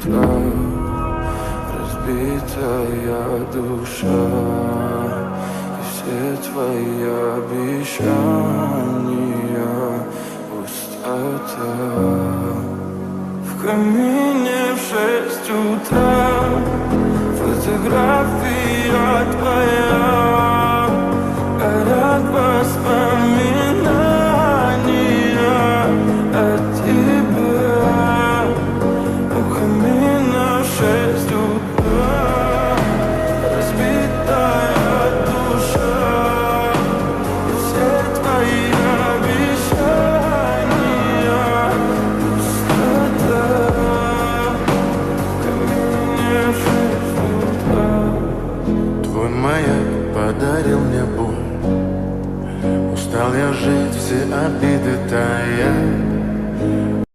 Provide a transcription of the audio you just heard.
утра, разбитая душа, и все твои обещания пустота. В камине в 6 утра фотография твоя, горят воспоминания о тебе. У камина в 6 утра, разбитая душа, и все твои обещания пустота. В камине в 6 утра. Твой маяк подарил мне боль, устал я жить, все обиды тая.